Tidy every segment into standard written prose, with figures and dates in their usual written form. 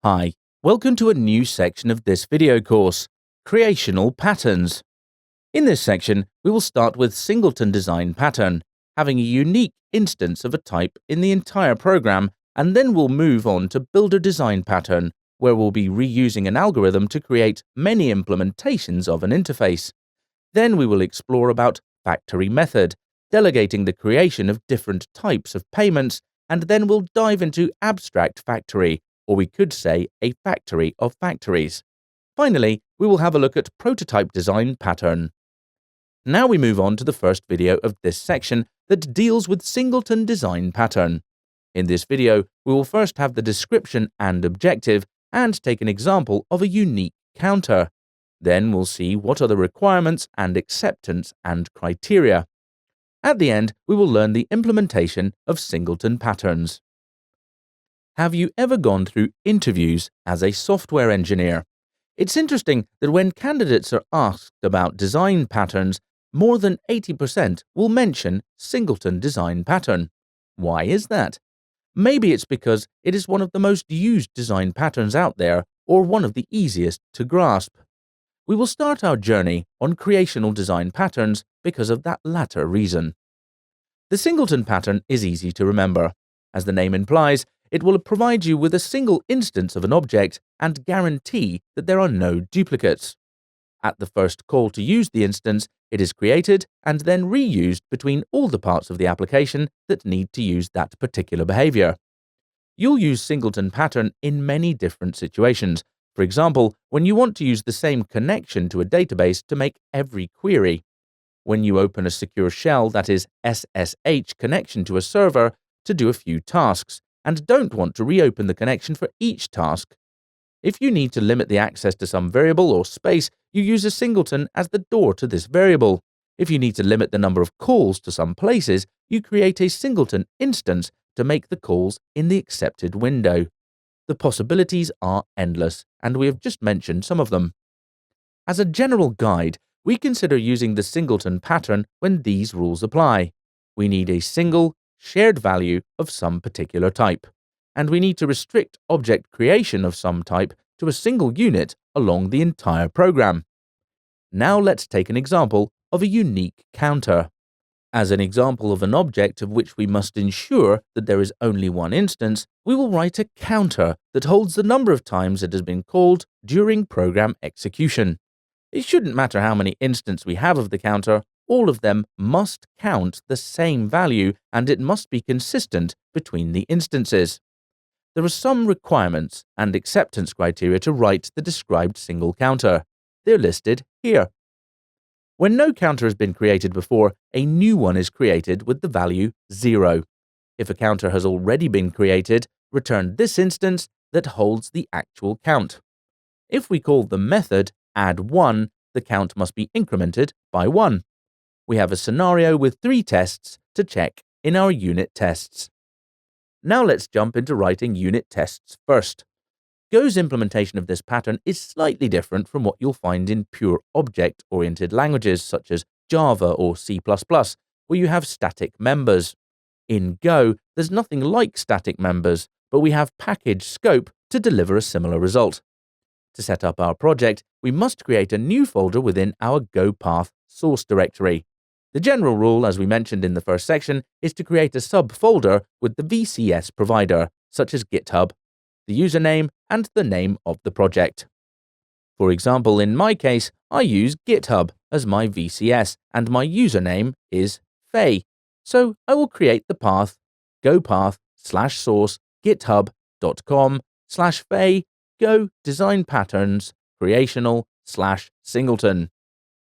Hi, welcome to a new section of this video course, Creational Patterns. In this section, we will start with Singleton Design Pattern, having a unique instance of a type in the entire program, and then we'll move on to Builder Design Pattern, where we'll be reusing an algorithm to create many implementations of an interface. Then we will explore about Factory Method, delegating the creation of different types of payments, and then we'll dive into Abstract Factory, or we could say a factory of factories. Finally, we will have a look at Prototype Design Pattern. Now we move on to the first video of this section that deals with Singleton Design Pattern. In this video, we will first have the description and objective and take an example of a unique counter. Then we'll see what are the requirements and acceptance and criteria. At the end, we will learn the implementation of Singleton patterns. Have you ever gone through interviews as a software engineer? It's interesting that when candidates are asked about design patterns, more than 80% will mention Singleton Design Pattern. Why is that? Maybe it's because it is one of the most used design patterns out there, or one of the easiest to grasp. We will start our journey on creational design patterns because of that latter reason. The Singleton pattern is easy to remember. As the name implies, it will provide you with a single instance of an object and guarantee that there are no duplicates. At the first call to use the instance, it is created and then reused between all the parts of the application that need to use that particular behavior. You'll use Singleton pattern in many different situations. For example, when you want to use the same connection to a database to make every query. When you open a secure shell that is SSH connection to a server to do a few tasks, and don't want to reopen the connection for each task. If you need to limit the access to some variable or space, you use a singleton as the door to this variable. If you need to limit the number of calls to some places, you create a singleton instance to make the calls in the accepted window. The possibilities are endless, and we have just mentioned some of them. As a general guide, we consider using the singleton pattern when these rules apply. We need a single, shared value of some particular type, and we need to restrict object creation of some type to a single unit along the entire program. Now let's take an example of a unique counter. As an example of an object of which we must ensure that there is only one instance, we will write a counter that holds the number of times it has been called during program execution. It shouldn't matter how many instances we have of the counter, all of them must count the same value and it must be consistent between the instances. There are some requirements and acceptance criteria to write the described single counter. They're listed here. When no counter has been created before, a new one is created with the value 0. If a counter has already been created, return this instance that holds the actual count. If we call the method add1, the count must be incremented by 1. We have a scenario with 3 tests to check in our unit tests. Now let's jump into writing unit tests first. Go's implementation of this pattern is slightly different from what you'll find in pure object-oriented languages such as Java or C++, where you have static members. In Go, there's nothing like static members, but we have package scope to deliver a similar result. To set up our project, we must create a new folder within our Go path source directory. The general rule, as we mentioned in the first section, is to create a subfolder with the VCS provider, such as GitHub, the username, and the name of the project. For example, in my case, I use GitHub as my VCS, and my username is Faye. So I will create the path gopath/source github.com/Faye Go Design Patterns Creational/Singleton.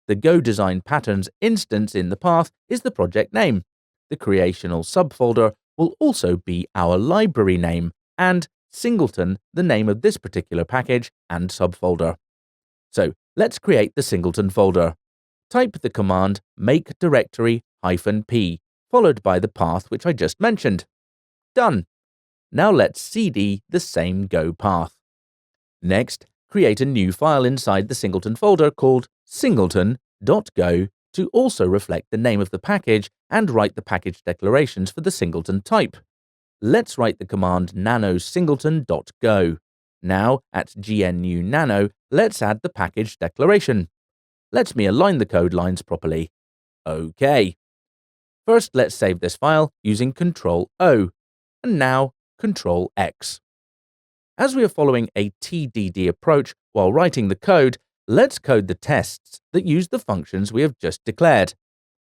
The Go Design Patterns instance in the path is the project name. The creational subfolder will also be our library name, and Singleton the name of this particular package and subfolder. So let's create the Singleton folder. Type the command make directory -p, followed by the path which I just mentioned. Done. Now let's cd the same Go path. Next, create a new file inside the Singleton folder called singleton.go to also reflect the name of the package and write the package declarations for the Singleton type. Let's write the command nano singleton.go. Now, at GNU Nano, let's add the package declaration. Let me align the code lines properly. OK. First, let's save this file using Ctrl-O, and now Ctrl-X. As we are following a TDD approach while writing the code, let's code the tests that use the functions we have just declared.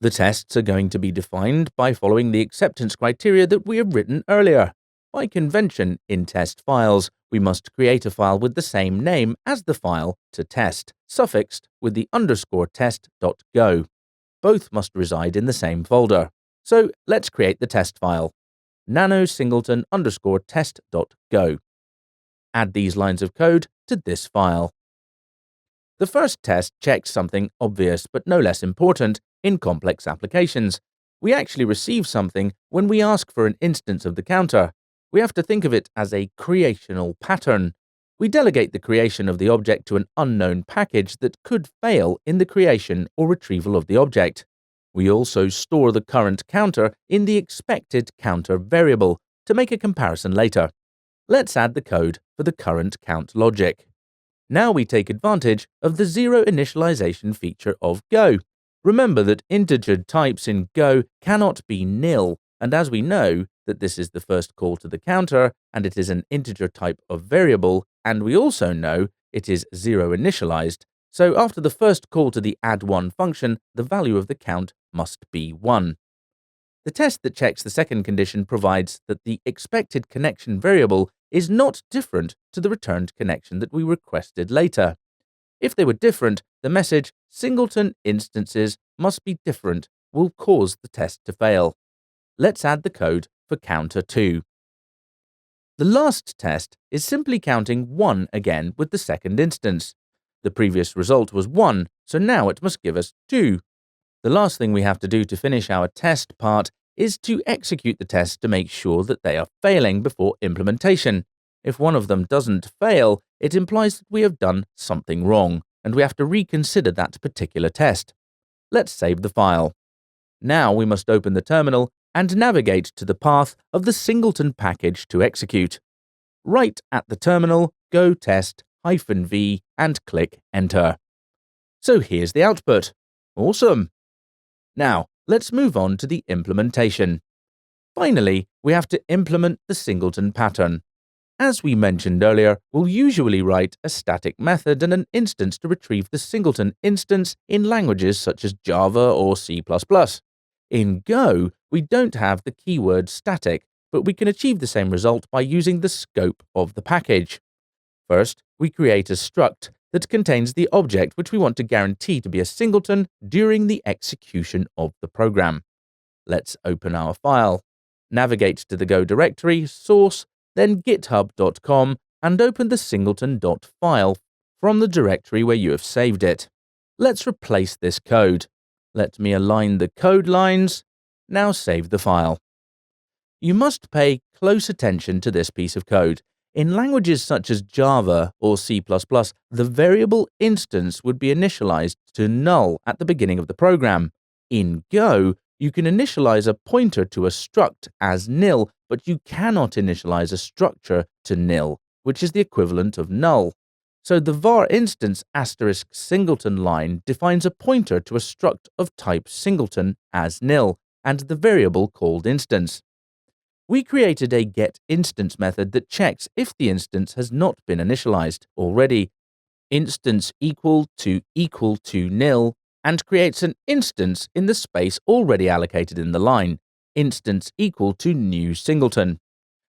The tests are going to be defined by following the acceptance criteria that we have written earlier. By convention, in test files, we must create a file with the same name as the file to test, suffixed with the _test.go. Both must reside in the same folder. So let's create the test file, nano singleton _test.go. Add these lines of code to this file. The first test checks something obvious but no less important in complex applications. We actually receive something when we ask for an instance of the counter. We have to think of it as a creational pattern. We delegate the creation of the object to an unknown package that could fail in the creation or retrieval of the object. We also store the current counter in the expected counter variable to make a comparison later. Let's add the code for the current count logic. Now we take advantage of the zero initialization feature of Go. Remember that integer types in Go cannot be nil, and as we know that this is the first call to the counter and it is an integer type of variable, and we also know it is zero initialized, so after the first call to the add1 function, the value of the count must be 1. The test that checks the second condition provides that the expected connection variable is not different to the returned connection that we requested later. If they were different, the message "Singleton instances must be different" will cause the test to fail. Let's add the code for counter 2. The last test is simply counting 1 again with the second instance. The previous result was 1, so now it must give us 2. The last thing we have to do to finish our test part is to execute the test to make sure that they are failing before implementation. If one of them doesn't fail, it implies that we have done something wrong, and we have to reconsider that particular test. Let's save the file. Now we must open the terminal and navigate to the path of the Singleton package to execute. Right at the terminal, go test-v and click Enter. So here's the output. Awesome! Now, let's move on to the implementation. Finally, we have to implement the Singleton pattern. As we mentioned earlier, we'll usually write a static method and an instance to retrieve the Singleton instance in languages such as Java or C++. In Go, we don't have the keyword static, but we can achieve the same result by using the scope of the package. First, we create a struct that contains the object which we want to guarantee to be a singleton during the execution of the program. Let's open our file, navigate to the Go directory, source, then github.com, and open the singleton.file from the directory where you have saved it. Let's replace this code. Let me align the code lines. Now save the file. You must pay close attention to this piece of code. In languages such as Java or C++, the variable instance would be initialized to null at the beginning of the program. In Go, you can initialize a pointer to a struct as nil, but you cannot initialize a structure to nil, which is the equivalent of null. So the var instance * singleton line defines a pointer to a struct of type singleton as nil, and the variable called instance. We created a getInstance method that checks if the instance has not been initialized already. Instance equal to nil, and creates an instance in the space already allocated in the line, instance equal to new singleton.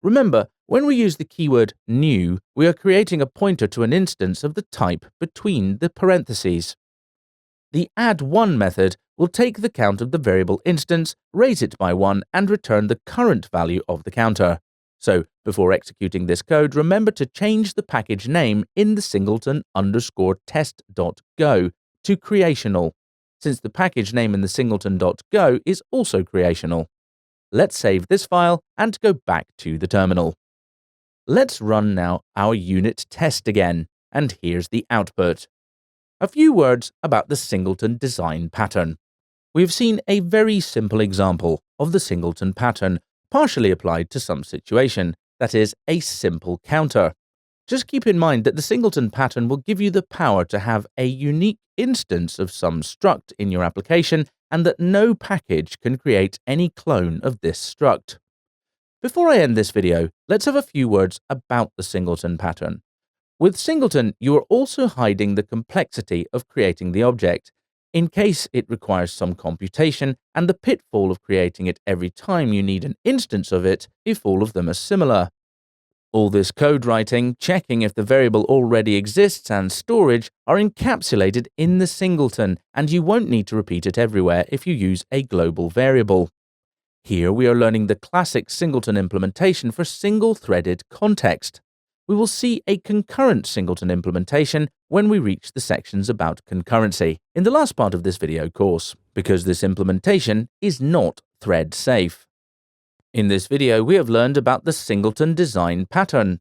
Remember, when we use the keyword new, we are creating a pointer to an instance of the type between the parentheses. The add1 method will take the count of the variable instance, raise it by 1, and return the current value of the counter. So, before executing this code, remember to change the package name in the singleton _test.go to creational, since the package name in the singleton.go is also creational. Let's save this file and go back to the terminal. Let's run now our unit test again, and here's the output. A few words about the Singleton design pattern. We've seen a very simple example of the Singleton pattern partially applied to some situation, that is, a simple counter. Just keep in mind that the Singleton pattern will give you the power to have a unique instance of some struct in your application, and that no package can create any clone of this struct. Before I end this video, let's have a few words about the Singleton pattern. With Singleton, you are also hiding the complexity of creating the object, in case it requires some computation, and the pitfall of creating it every time you need an instance of it if all of them are similar. All this code writing, checking if the variable already exists, and storage are encapsulated in the Singleton, and you won't need to repeat it everywhere if you use a global variable. Here we are learning the classic Singleton implementation for single-threaded context. We will see a concurrent Singleton implementation when we reach the sections about concurrency in the last part of this video course, because this implementation is not thread-safe. In this video, we have learned about the Singleton design pattern,